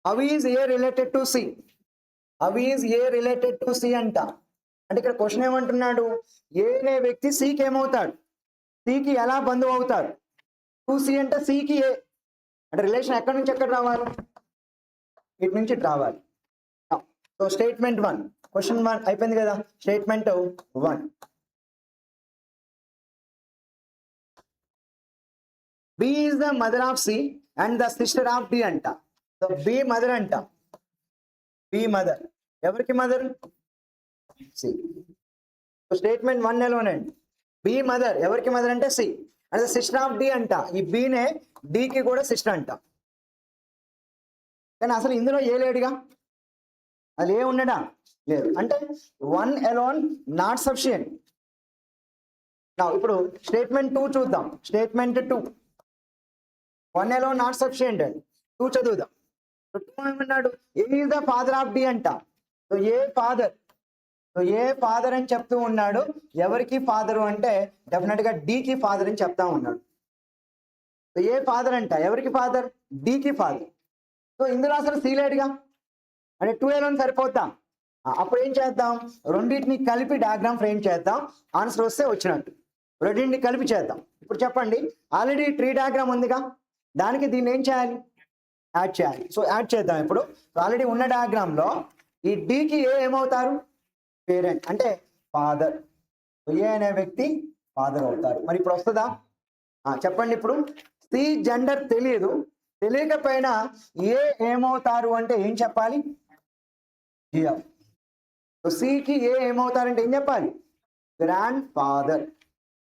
How is A related to C? How is A related to C అంట. అంటే ఇక్కడ question ఏమంటున్నాడు, ఏ అనే వ్యక్తి సికి ఏమవుతాడు, సికి ఎలా బంధువు అవుతాడు? టు సి అంటే సికి ఏ అంటే రిలేషన్ ఎక్కడి నుంచి ఎక్కడ రావాలి, ఇటు నుంచి ఇటు రావాలి. సో స్టేట్మెంట్ 1, క్వశ్చన్ 1 అయిపోయింది కదా. Statement 1, B is the mother of C and the sister of D అంట. సో బి మదర్ అంట. బి మదర్ ఎవరికి మదర్? సి. సో స్టేట్మెంట్ 1 ఎలోనండి. బి మదర్ ఎవరికి మదర్ అంటే C, and the sister of D అంట. ఈ బినే డికి కూడా సిస్టర్ అంట. కానీ అసలు ఇందులో ఏ లేడుగా, అది ఏ ఉండడా లేదు. అంటే 1 alone నాట్ సఫిషియెంట్. ఇప్పుడు స్టేట్మెంట్ 2 చూద్దాం. స్టేట్మెంట్ 2, 1 alone నాట్ సఫిషియెంట్ అండి. 2 చదువుదాం. 2 ఏమన్నాడు, A is the father of D అంట. So A father, so A father అని చెప్తూ ఉన్నాడు. ఎవరికి ఫాదరు అంటే డెఫినెట్ గా డికి ఫాదర్ అని చెప్తా ఉన్నాడు. సో ఏ ఫాదర్ అంట, ఎవరికి ఫాదర్? డికి ఫాదర్. సో ఇందులో అసలు సి లేడుగా, అంటే 2 alone సరిపోతాం. అప్పుడు ఏం చేద్దాం, రెండింటిని కలిపి డయాగ్రామ్ ఫ్రేమ్ చేద్దాం. ఆన్సర్ వస్తే వచ్చినట్టు. రెండింటిని కలిపి చేద్దాం. ఇప్పుడు చెప్పండి, ఆల్రెడీ ట్రీ డయాగ్రామ్ ఉందిగా, దానికి దీన్ని ఏం చేయాలి, యాడ్ చేయాలి. సో యాడ్ చేద్దాం. ఇప్పుడు ఆల్రెడీ ఉన్న డయాగ్రామ్ లో ఈ డికి ఏ ఏమవుతారు, పేరెంట్ అంటే ఫాదర్. ఏ అనే వ్యక్తి ఫాదర్ అవుతారు. మరి ఇప్పుడు వస్తుందా చెప్పండి. ఇప్పుడు సి జెండర్ తెలియదు, తెలియకపోయినా ఏ ఏమవుతారు అంటే ఏం చెప్పాలి, హియర్. సో సికి ఏ ఏమవుతారంటే ఏం చెప్పాలి, grand father.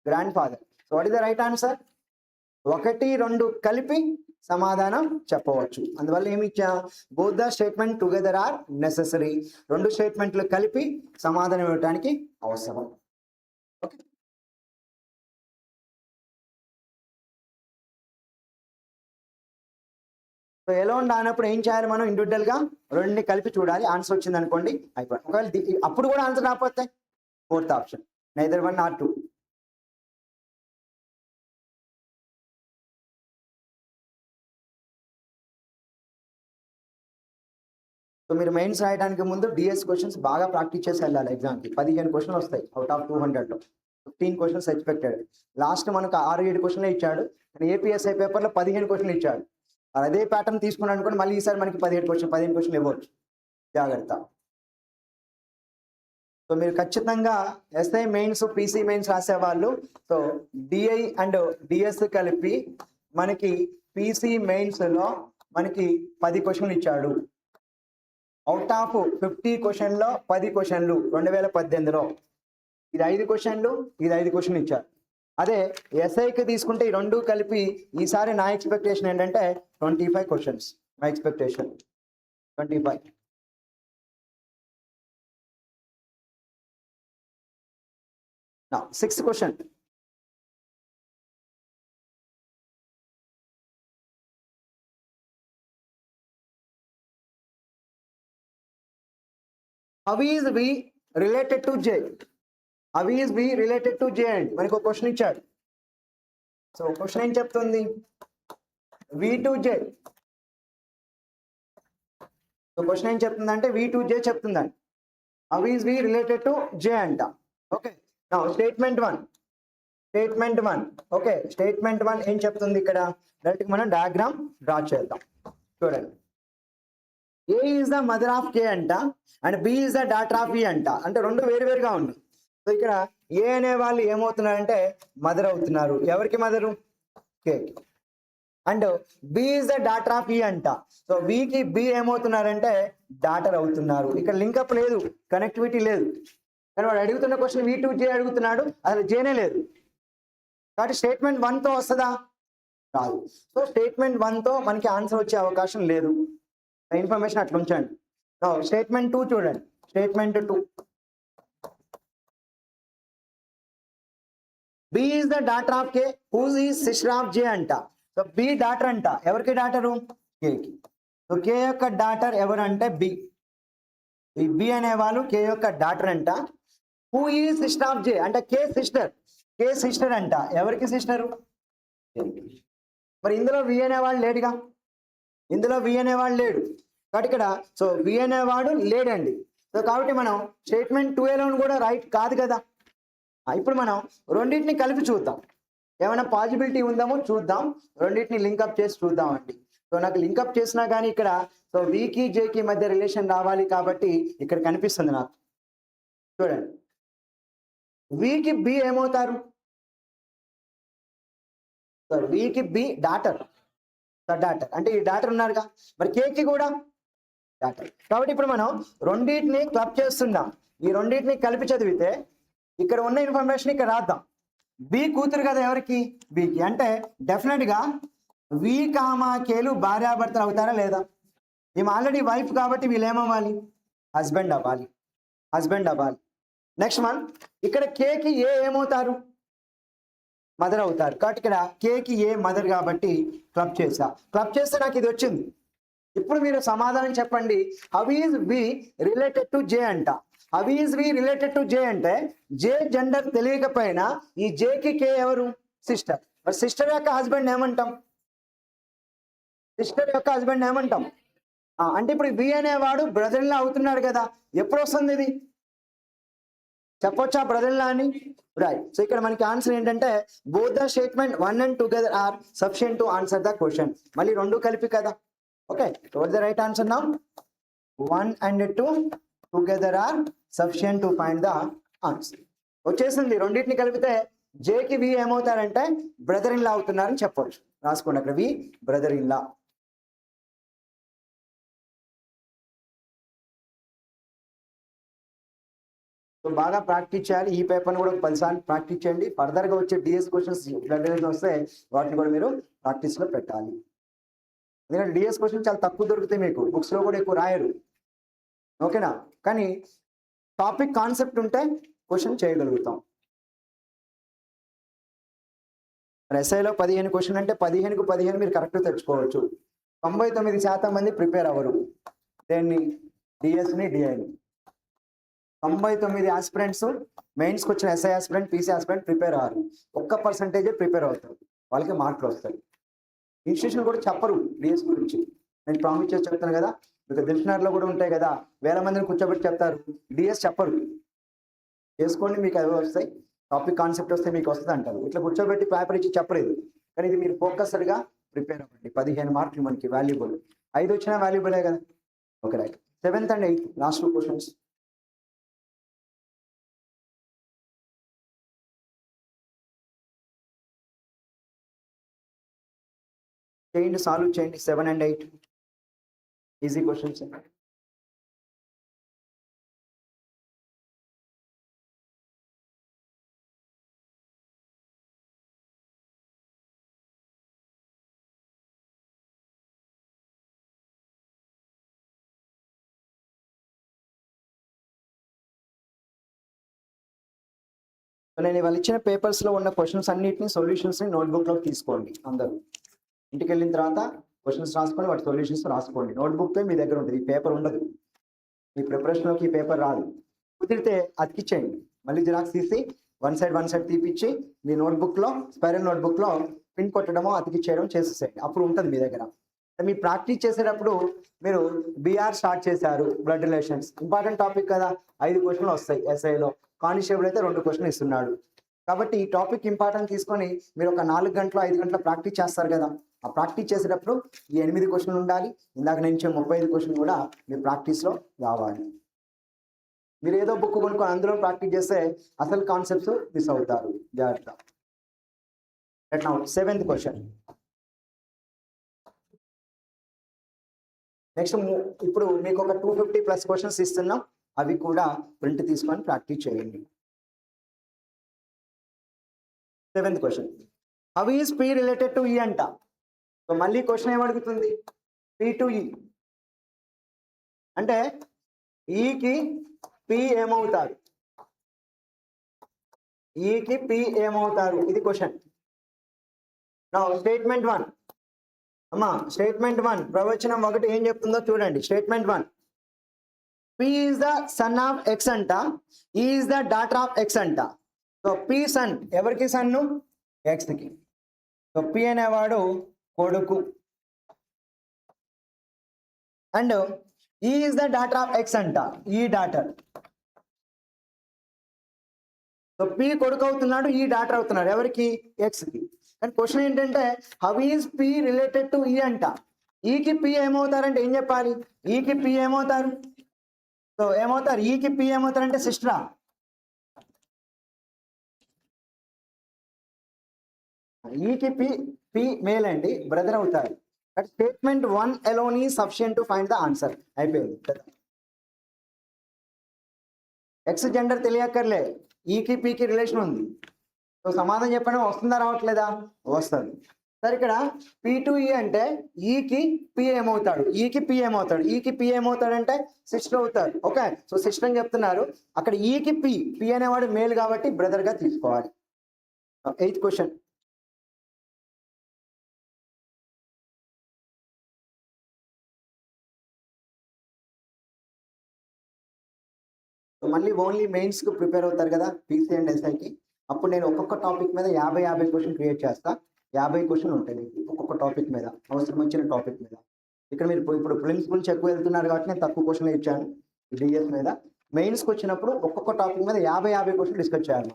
Grand father. So what is the right answer? 1, 2 కలిపి సమాధానం చెప్పవచ్చు. అందువల్ల ఏమి ఇచ్చా, both the statement together are necessary. 2 స్టేట్మెంట్లు కలిపి సమాధానం ఇవ్వడానికి అవసరం. ఓకే. సో ఎలోన్ రానప్పుడు ఏం చేయాలి, మనం ఇండివిజువల్ గా రెండుని కలిపి చూడాలి. ఆన్సర్ వచ్చింది అనుకోండి అయిపోయింది. ఒకవేళ అప్పుడు కూడా ఆన్సర్ రాకపోతే 4th option, neither 1 or 2. So మీరు మెయిన్స్ రాయడానికి ముందు డిఎస్ క్వశ్చన్స్ బాగా ప్రాక్టీస్ చేసి వెళ్ళాలి. ఎగ్జామ్కి 15 క్వశ్చన్లు వస్తాయి అవుట్ ఆఫ్ 200లో. 15 క్వశ్చన్స్ ఎక్స్పెక్టెడ్. లాస్ట్ మనకు 6-7 క్వశ్చన్లు ఇచ్చాడు, కానీ ఏపీఎస్ఐ పేపర్లో 15 క్వశ్చన్లు ఇచ్చాడు. అదే ప్యాటర్న్ తీసుకున్నాను అనుకోండి, మళ్ళీ ఈసారి మనకి 15 క్వశ్చన్లు ఇవ్వచ్చు. జాగ్రత్త. సో మీరు ఖచ్చితంగా ఎస్ఐ మెయిన్స్, పీసీ మెయిన్స్ రాసేవాళ్ళు, సో డిఐ అండ్ డిఎస్ కలిపి మనకి పీసీ మెయిన్స్లో మనకి 10 క్వశ్చన్లు ఇచ్చాడు. అవుట్ ఆఫ్ 50 క్వశ్చన్లో 10 క్వశ్చన్లు 2018లో. ఇది 5 క్వశ్చన్లు, ఇది 5 క్వశ్చన్లు ఇచ్చారు. అదే ఎస్ఐకి తీసుకుంటే ఈ 2 కలిపి ఈసారి నా ఎక్స్పెక్టేషన్ ఏంటంటే 25 questions. My expectation 25. Now 6th question. How is V related to J? How is V related to J? అండి మనకు ఒక క్వశ్చన్ ఇచ్చాడు. సో క్వశ్చన్ ఏం చెప్తుంది, V to J. So question ఏం చెప్తుందంటే V to J చెప్తుందండి. How is V related to J అంట. Okay. Now statement 1. Statement 1. Okay. Statement 1 ఏం చెప్తుంది ఇక్కడ, డైరెక్ట్గా మనం డయాగ్రామ్ డ్రా చేద్దాం. చూడండి, A is the mother of K అంట, and B is the daughter of E అంట. అంటే రెండు వేరువేరుగా ఉన్నాయి. సో ఇక్కడ ఏ అనే వాళ్ళు ఏమవుతున్నారంటే మదర్ అవుతున్నారు. ఎవరికి mother, K. And B is the daughter of E అంట. సో బికి బి ఏమవుతున్నారంటే డాటర్ అవుతున్నారు. ఇక్కడ లింకప్ లేదు, కనెక్టివిటీ లేదు. కానీ వాడు అడుగుతున్న క్వశ్చన్ వి టు జే అడుగుతున్నాడు, అసలు జేనే లేదు. కాబట్టి స్టేట్మెంట్ 1తో వస్తుందా, రాదు. సో స్టేట్మెంట్ 1తో మనకి ఆన్సర్ వచ్చే అవకాశం లేదు. ఇన్ఫర్మేషన్ అట్లా ఉంచండి. స్టేట్మెంట్ 2 చూడండి. Statement 2, B is the daughter of K whose is sister of J అంట. సో బి డాటర్ అంట. ఎవరికి డాటరు, కేకి. సో కే యొక్క డాటర్ ఎవరంటే బి. ఈ బి అనే వాళ్ళు కే యొక్క డాటర్ అంట. హూ ఈజ్ సిస్టర్ ఆఫ్ జే అంటే కే సిస్టర్. కే సిస్టర్ అంట. ఎవరికి సిస్టరు, మరి ఇందులో వి అనేవాళ్ళు లేడుగా, ఇందులో వి అనేవాళ్ళు లేడు. కాబట్టి ఇక్కడ సో వి అనేవాడు లేడండి. సో కాబట్టి మనం స్టేట్మెంట్ 2A కూడా రైట్ కాదు కదా. ఇప్పుడు మనం రెండింటిని కలిపి చూద్దాం, ఏమైనా పాసిబిలిటీ ఉందామో చూద్దాం, రెండింటిని లింకప్ చేసి చూద్దాం అండి. సో నాకు లింకప్ చేసినా కానీ ఇక్కడ సో వికి జేకి మధ్య రిలేషన్ రావాలి కాబట్టి ఇక్కడ కనిపిస్తుంది నాకు. చూడండి, వికి బి ఏమవుతారు? సో వికి బి డాటర్, డాటర్ అంటే ఈ డాటర్ ఉన్నారుగా, మరి కేకి కూడా డాటర్. కాబట్టి ఇప్పుడు మనం రెండింటిని క్లబ్ చేస్తున్నాం. ఈ రెండింటిని కలిపి చదివితే ఇక్కడ ఉన్న ఇన్ఫర్మేషన్ ఇక్కడ రాద్దాం. బి కూతురు కదా ఎవరికి? బికి. అంటే డెఫినెట్ గా వి కామా కేలు భార్యాభర్తలు అవుతారా లేదా? ఈమె ఆల్రెడీ వైఫ్ కాబట్టి వీళ్ళు ఏమవ్వాలి? హస్బెండ్ అవ్వాలి, హస్బెండ్ అవ్వాలి. నెక్స్ట్ వన్, ఇక్కడ కేకి ఏ ఏమవుతారు? మదర్ అవుతారు. కాబట్టి ఇక్కడ కేకి ఏ మదర్ కాబట్టి క్లబ్ చేసా. క్లబ్ చేస్తే నాకు ఇది వచ్చింది. ఇప్పుడు మీరు సమాధానం చెప్పండి. How is V related to J అంట. How is V related to J అంటే జే జెండర్ తెలియకపోయినా ఈ జేకి కే ఎవరు? సిస్టర్. మరి సిస్టర్ యొక్క హస్బెండ్ ఏమంటాం? సిస్టర్ యొక్క హస్బెండ్ ఏమంటాం? అంటే ఇప్పుడు వి అనేవాడు బ్రదర్ ఇన్ లా అవుతున్నాడు కదా. ఎప్పుడు వస్తుంది ఇది? చెప్పొచ్చా బ్రదర్ ఇన్ లా అని? రైట్. సో ఇక్కడ మనకి ఆన్సర్ ఏంటంటే both the statement 1 and 2 are sufficient to answer the question. మళ్ళీ రెండు కలిపి కదా. Okay, what the right answer now? 1 and 2 together are sufficient to find the answer. వచ్చేసింది. రెండింటిని కలిపితే జేకి వి ఏమవుతారంటే బ్రదర్ ఇన్ లా అవుతున్నారని చెప్పవచ్చు. రాసుకోండి అక్కడ, వి బ్రదర్ ఇన్ లా. సో బాగా ప్రాక్టీస్ చేయాలి. ఈ పేపర్ని కూడా 10 సార్లు ప్రాక్టీస్ చేయండి. ఫర్దర్గా వచ్చే డిఎస్ క్వశ్చన్స్ వస్తే వాటిని కూడా మీరు ప్రాక్టీస్లో పెట్టాలి. ఎందుకంటే డిఎస్ క్వశ్చన్ చాలా తక్కువ దొరుకుతాయి మీకు, బుక్స్లో కూడా ఎక్కువ రాయరు. ఓకేనా? కానీ టాపిక్ కాన్సెప్ట్ ఉంటే క్వశ్చన్ చేయగలుగుతాం. ఎస్ఐలో 15 క్వశ్చన్ అంటే 15కు 15 మీరు కరెక్ట్ తెచ్చుకోవచ్చు. 99% మంది ప్రిపేర్ అవ్వరు. దేన్ని? డిఎస్ని, డిఐని. 99 ఆస్పిరెంట్స్ మెయిన్స్కి వచ్చిన SI aspirant, PC aspirant prepare అవ్వరు. 1% ప్రిపేర్ అవుతారు, వాళ్ళకి మార్కులు వస్తాయి. ఇన్స్టిట్యూషన్ కూడా చెప్పరు డిఎస్ గురించి. నేను ప్రామిస్ చేసి చెప్తాను కదా, మీకు డిక్షనరీలో కూడా ఉంటాయి కదా, వేల మందిని కూర్చోబెట్టి చెప్తారు. డిఎస్ చెప్పరు. చేసుకోండి మీకు అవి వస్తాయి, టాపిక్ కాన్సెప్ట్ వస్తే మీకు వస్తుంది అంటారు. ఇట్లా కూర్చోబెట్టి పేపర్ ఇచ్చి చెప్పలేదు. కానీ ఇది మీరు ఫోకస్డ్గా ప్రిపేర్ అవ్వండి. 15 మార్కులు మనకి వాల్యుబుల్. 5 వచ్చినా వాల్యుబులే కదా. Okay right. 7th and 8th last 2 questions చేయండి, సాల్వ్ చేయండి. 7 and 8 ఈజీ క్వశ్చన్స్. నేను వాళ్ళు ఇచ్చిన పేపర్స్లో ఉన్న క్వశ్చన్స్ అన్నిటిని సొల్యూషన్స్ని నోట్బుక్లోకి తీసుకోండి. అందరూ ఇంటికి వెళ్ళిన తర్వాత క్వశ్చన్స్ రాసుకొని వాటి సొల్యూషన్స్ రాసుకోండి. నోట్బుక్తో మీ దగ్గర ఉంటుంది, ఈ పేపర్ ఉండదు. మీ ప్రిపరేషన్లోకి ఈ పేపర్ రాదు. కుదిరితే అతికిచ్చేయండి, మళ్ళీ జిరాక్స్ తీసి వన్ సైడ్ తీపిచ్చి మీ నోట్బుక్లో, స్పైరల్ నోట్బుక్లో పిన్ కొట్టడమో అతికిచ్చేయడం చేసేసేయండి. అప్పుడు ఉంటుంది మీ దగ్గర. మీ ప్రాక్టీస్ చేసేటప్పుడు మీరు బీఆర్ స్టార్ట్ చేశారు, బ్లడ్ రిలేషన్స్ ఇంపార్టెంట్ టాపిక్ కదా. 5 క్వశ్చన్లు వస్తాయి ఎస్ఐలో. కానిస్టేబుల్ అయితే 2 క్వశ్చన్లు ఇస్తున్నాడు. కాబట్టి ఈ టాపిక్ ఇంపార్టెంట్ తీసుకొని మీరు ఒక 4 గంటలు 5 గంటల ప్రాక్టీస్ చేస్తారు కదా. ఆ ప్రాక్టీస్ చేసేటప్పుడు ఈ 8 క్వశ్చన్లు ఉండాలి. ఇందాక నుంచి 35 క్వశ్చన్లు కూడా మీ ప్రాక్టీస్లో రావాలి. మీరు ఏదో బుక్ కొనుక్కొని అందులో ప్రాక్టీస్ చేస్తే అసలు కాన్సెప్ట్స్ మిస్ అవుతారు. జాగ్రత్త. 7th question. నెక్స్ట్ ఇప్పుడు మీకు ఒక 250+ క్వశ్చన్స్ ఇస్తున్నాం, అవి కూడా ప్రింట్ తీసుకొని ప్రాక్టీస్ చేయండి. 7th question. How is P related to ఈ అంట. సో మళ్ళీ క్వశ్చన్ ఏమడుగుతుంది? పి టు ఈ అంటే ఈకి పి ఏమవుతారు? ఈకి పి ఏమవుతారు? ఇది క్వశ్చన్. నా స్టేట్మెంట్ 1 అమ్మా, స్టేట్మెంట్ 1 ప్రవచనం 1 ఏం చెప్తుందో చూడండి. Statement 1, P is the son of X అంట, ఈ is the daughter of X అంట. సో పి సన్ ఎవరికి? సన్ను ఎక్స్కి. సో పి అనేవాడు కొడుకు అండ్ ఈ is the daughter of X అంట, ఈ డాటర్. సో పి కొడుకు అవుతున్నాడు, ఈ డాటర్ అవుతున్నాడు ఎవరికి, ఎక్స్ కి. కానీ క్వశ్చన్ ఏంటంటే how is P related to ఈ అంట. ఈకి పి ఏమవుతారంటే ఏం చెప్పాలి, ఈకి పి ఏమవుతారు, సో ఏమవుతారు, ఈకి పి ఏమవుతారంటే సిస్టరా. ఈకి పి, పి మేల్ అండి, బ్రదర్ అవుతారు. But statement 1 alone is sufficient to find the answer. అయిపోయింది. ఎక్స్ జెండర్ తెలియక్కర్లే, ఈకి పికి రిలేషన్ ఉంది. సో సమాధానం చెప్పడం వస్తుందా రావట్లేదా, వస్తుంది. సరే ఇక్కడ P2E అంటే ఈకి పి ఏమవుతాడు, ఈకి పి ఏమవుతాడు, ఈకి పి ఏమవుతాడంటే సిస్టర్ అవుతాడు. ఓకే, సో సిస్టర్ అని చెప్తున్నారు. అక్కడ ఈకి పి, పి అనేవాడు మేల్ కాబట్టి బ్రదర్ గా తీసుకోవాలి. 8th question. మళ్ళీ ఓన్లీ మెయిన్స్ కు ప్రిపేర్ అవుతారు కదా పీసీ అండ్ ఎస్ఐకి, అప్పుడు నేను ఒక్కొక్క టాపిక్ మీద 50 క్వశ్చన్ క్రియేట్ చేస్తా. 50 క్వశ్చన్ ఉంటాయి మీకు ఒక్కొక్క టాపిక్ మీద, అవసరం వచ్చిన టాపిక్ మీద. ఇక్కడ మీరు ఇప్పుడు ప్రిలిమ్స్ గురించి ఎక్కువ వెళ్తున్నారు కాబట్టి నేను తక్కువ క్వశ్చన్లు ఇచ్చాను డిఎస్ మీద. మెయిన్స్కి వచ్చినప్పుడు ఒక్కొక్క టాపిక్ మీద 50 క్వశ్చన్ డిస్కస్ చేయాలి.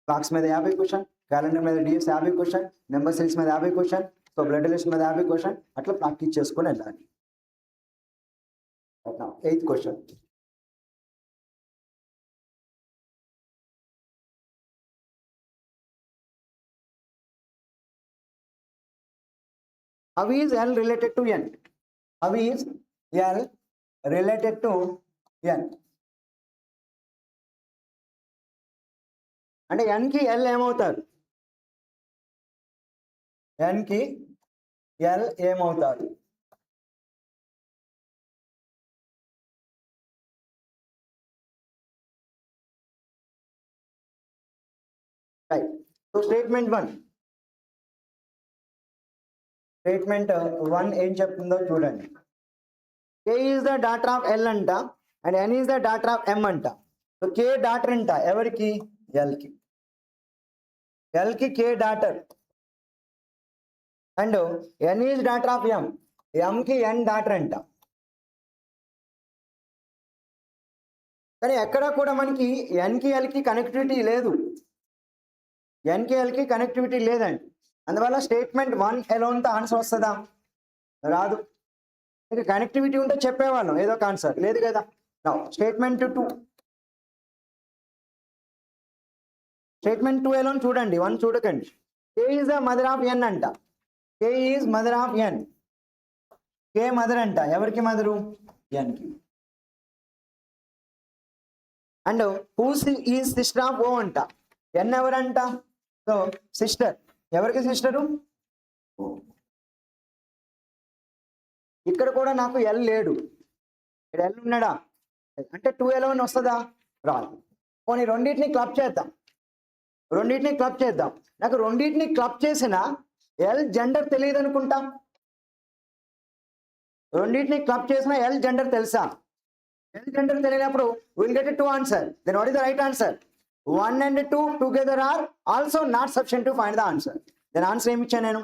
క్లాక్స్ మీద 50 క్వశ్చన్, క్యాలెండర్ మీద డిఎస్ 50 క్వశ్చన్, నెంబర్ సిరీస్ మీద 50 క్వశ్చన్, సో బ్లడ్ రిలేషన్ మీద 50 క్వశ్చన్, అట్లా ప్రాక్టీస్ చేసుకొని వెళ్ళాలి. 8th question. How is L related to N? How is L related to N? అంటే N కి L ఏమవుతారు, N కి L ఏమవుతారు. రైట్. సో స్టేట్మెంట్ 1, స్టేట్మెంట్ 1 ఏం చెప్తుందో చూడండి. K is the daughter of L అంట and N is the daughter of M అంట. సో K డాటర్ అంట ఎవరికి, L కి. L కి K daughter and N is daughter of M, M కి N డాటర్ అంట. కానీ ఎక్కడ కూడా మనకి N కి L కి కనెక్టివిటీ లేదు, N కి L కి కనెక్టివిటీ లేదండి. అందువల్ల స్టేట్మెంట్ 1 ఎలోన్తో ఆన్సర్ వస్తుందా, రాదు. ఇంకా కనెక్టివిటీ ఉంటే చెప్పేవాళ్ళం ఏదో ఒక ఆన్సర్, లేదు కదా. స్టేట్మెంట్ 2, స్టేట్మెంట్ 2 ఎలోన్ చూడండి, 1 చూడకండి. K is the mother of N అంట, K is mother of N. K mother అంట ఎవరికి మదరు, N కి. And who is sister of O అంట, N ఎవరంట, సో సిస్టర్ ఎవరికి సిస్టరు, ఇక్కడ కూడా నాకు L లేడు, ఇక్కడ L ఉన్నాడా అంటే 2 11 వస్తుందా, రాదు. పోనీ రెండింటిని క్లబ్ చేద్దాం, రెండింటిని క్లబ్ చేద్దాం. నాకు రెండింటిని క్లబ్ చేసిన L జెండర్ తెలియదు అనుకుంటా, రెండింటిని క్లబ్ చేసిన L జెండర్ తెలుసా, L జెండర్ తెలియనప్పుడు will get 2 answer. Then what is the right answer, 1 and 2 together are also not sufficient to find the answer. Then answer ఏమి ఇచ్చాను నేను,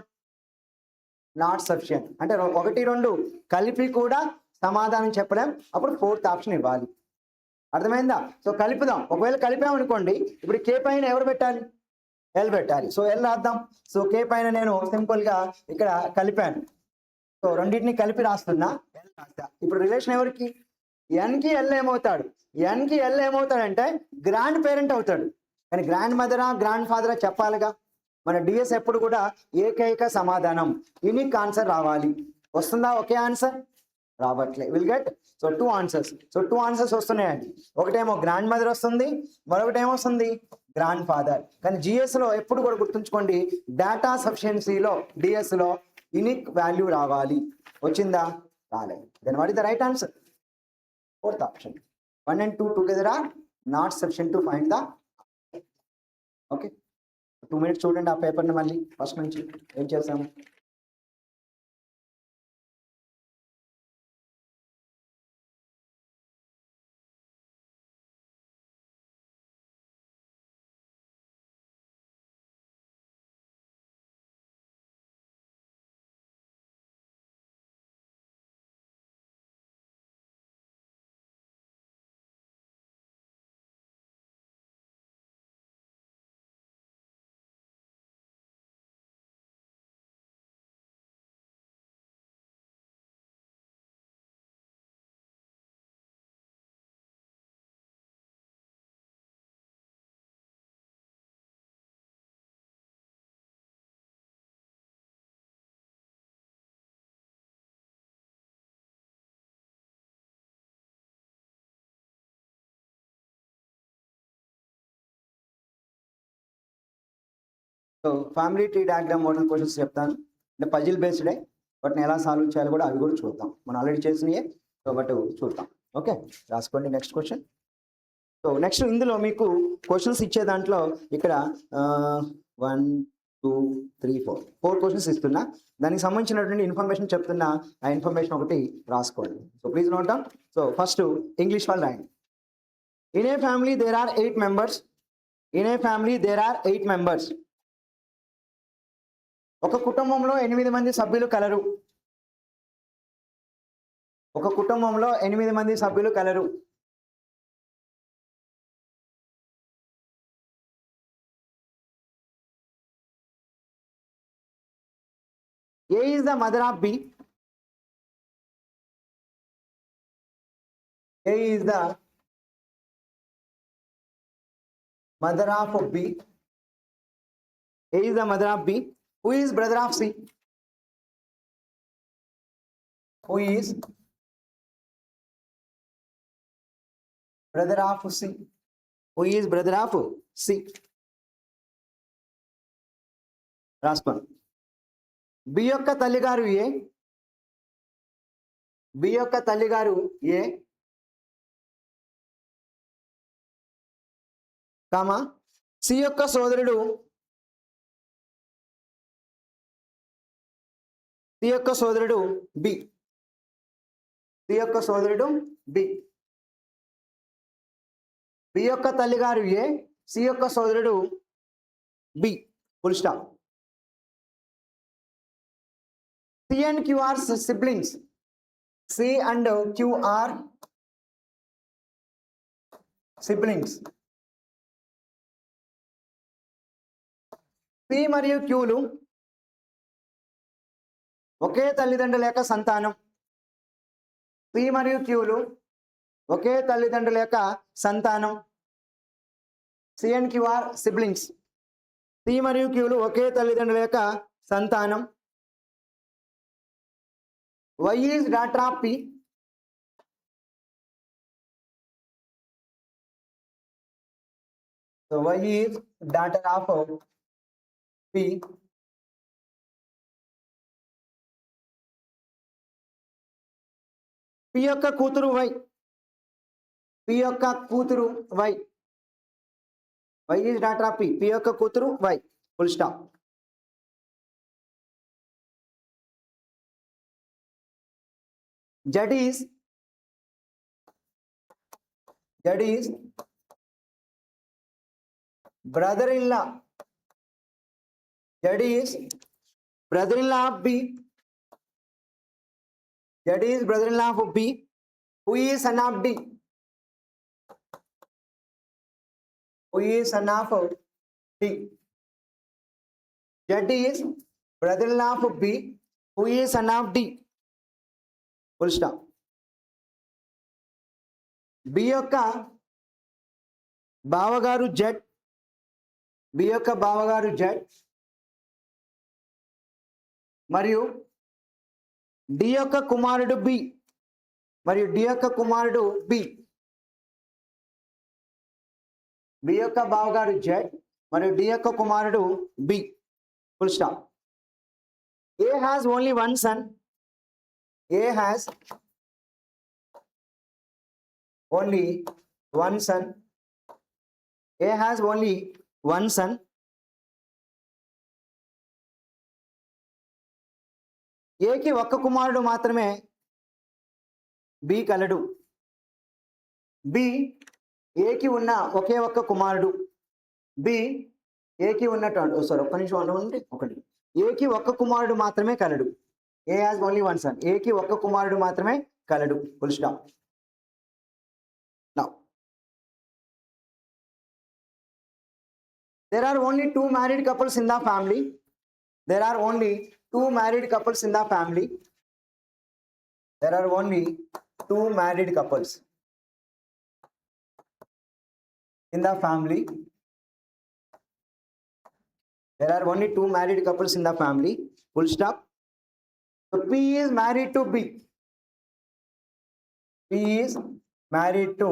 నాట్ సఫిషియంట్. అంటే 1 2 కలిపి కూడా సమాధానం చెప్పలేం, అప్పుడు 4th ఆప్షన్ ఇవ్వాలి. అర్థమైందా. సో కలుపుదాం, ఒకవేళ కలిపామనుకోండి ఇప్పుడు K పైన ఎవరు పెట్టాలి, L పెట్టాలి. సో L రాద్దాం. సో K పైన నేను సింపుల్ గా ఇక్కడ కలిపాను, సో రెండింటిని కలిపి రాస్తున్నా, L రాస్తా. ఇప్పుడు రిలేషన్ ఎవరికి, N కి L ఏమవుతాడు, N కి L ఏమవుతాడంటే గ్రాండ్ పేరెంట్ అవుతాడు. కానీ గ్రాండ్ మదరా గ్రాండ్ ఫాదరా చెప్పాలిగా. మన డిఎస్ ఎప్పుడు కూడా ఏకైక సమాధానం, యూనిక్ ఆన్సర్ రావాలి. వస్తుందా ఒకే ఆన్సర్, రావట్లే. Will get so 2 answers. So 2 answers వస్తున్నాయండి. ఒకటేమో గ్రాండ్ మదర్ వస్తుంది, మరొకటి ఏమొస్తుంది గ్రాండ్ ఫాదర్. కానీ జిఎస్ లో ఎప్పుడు కూడా గుర్తుంచుకోండి, డేటా సఫిషియన్సీలో డిఎస్ లో యూనిక్ వాల్యూ రావాలి. వచ్చిందా, రాలేదు. Then what is the right answer, 4th option. 1 and 2 together are not sufficient to find the. Okay, 2 minutes చూడండి ఆ పేపర్ని మళ్ళీ ఫస్ట్ నుంచి ఏం చేసాము. So family tree diagram model questions చెప్తాను, అంటే పజిల్ బేస్డే, వాటిని ఎలా సాల్వ్ చేయాలో కూడా అవి కూడా చూద్దాం. మనం ఆల్రెడీ చేసినవి, సో బట్ చూద్దాం. ఓకే, రాసుకోండి నెక్స్ట్ క్వశ్చన్. సో నెక్స్ట్ ఇందులో మీకు క్వశ్చన్స్ ఇచ్చే దాంట్లో ఇక్కడ 1 2 3 4 క్వశ్చన్స్ ఇస్తున్నా, దానికి సంబంధించినటువంటి ఇన్ఫర్మేషన్ చెప్తున్నా, ఆ ఇన్ఫర్మేషన్ ఒకటి రాసుకోండి. So please note down. So first English వాళ్ళు రాయండి. In a family there are 8 members. In a family there are 8 members. ఒక కుటుంబంలో 8 మంది సభ్యులు కలరు. ఒక కుటుంబంలో 8 మంది సభ్యులు colour. A is the mother of B. A is the mother of B. A is the mother of B. Who is brother of C? Who is brother of C? Who is brother of C? రాసుకోండి. B యొక్క తల్లిగారు ఏ. B యొక్క తల్లిగారు ఏ, comma C యొక్క సోదరుడు, C యొక్క సోదరుడు B. C యొక్క సోదరుడు బి. బి యొక్క తల్లిగారు ఏ, సి యొక్క సోదరుడు B. Full stop. C and Q are siblings. C and Q are siblings. C మరియు Qలు ఒకే తల్లిదండ్రుల యొక్క సంతానం. C మరియు Qలు ఒకే తల్లిదండ్రుల యొక్క సంతానం. C and Q are siblings. C మరియు Qలు ఒకే తల్లిదండ్రుల యొక్క సంతానం. Y is daughter of P. So Y is daughter of P. P యొక్క కూతురు Y. P యొక్క కూతురు Y. Y is daughter of P. P యొక్క కూతురు Y. Full stop. Z is brother-in-law. Z is brother-in-law of B. Z is brother-in-law of B. Who is son of D? Who is son of D? Z is brother-in-law of B. Who is son of D? Full stop. B యొక్క బావగారు Z. B యొక్క బావగారు Z మరియు D యొక్క కుమారుడు B. మరియు D యొక్క కుమారుడు బి. బి యొక్క బావగారు జెడ్ మరియు డి యొక్క కుమారుడు B. Full stop. A has only one son. A has only one son. A has only one son. A కి ఒక్క కుమారుడు మాత్రమే B కలడు. B A కి ఉన్న ఒకే ఒక్క కుమారుడు. B A కి ఉన్నట్టు సారీ ఒక్క నిమిషం అనుకోండి. ఒకటి A కి ఒక్క కుమారుడు మాత్రమే కలడు. A has only one son. A కి ఒక్క కుమారుడు మాత్రమే కలడు. Full stop. Now there are only 2 married couples in the family. There are only 2 married couples in the family. There are only 2 married couples in the family. There are only 2 married couples in the family. Full stop. So P is married to B. P is married to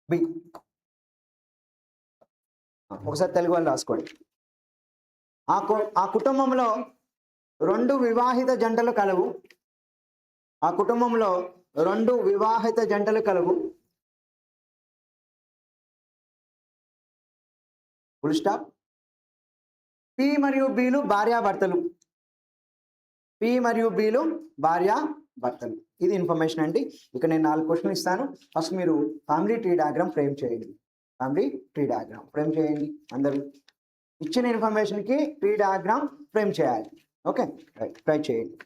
B. ఒకసారి తెలుగు వాళ్ళు రాసుకోండి. ఆ కుటుంబంలో 2 వివాహిత జంటలు కలవు. ఆ కుటుంబంలో 2 వివాహిత జంటలు కలవు. Full stop. పి మరియు బీలు భార్యాభర్తలు. పి మరియు బీలు భార్యాభర్తలు. ఇది ఇన్ఫర్మేషన్ అండి. ఇక నేను 4 క్వశ్చన్లు ఇస్తాను. ఫస్ట్ మీరు ఫ్యామిలీ ట్రీ డయాగ్రామ్ ఫ్రేమ్ చేయండి. ఫ్యామిలీ ట్రీ డయాగ్రామ్ ఫ్రేమ్ చేయండి. అందరూ ఇచ్చిన ఇన్ఫర్మేషన్కి ట్రీ డయాగ్రామ్ ఫ్రేమ్ చేయాలి. ఓకే, రైట్, ట్రై చేయండి.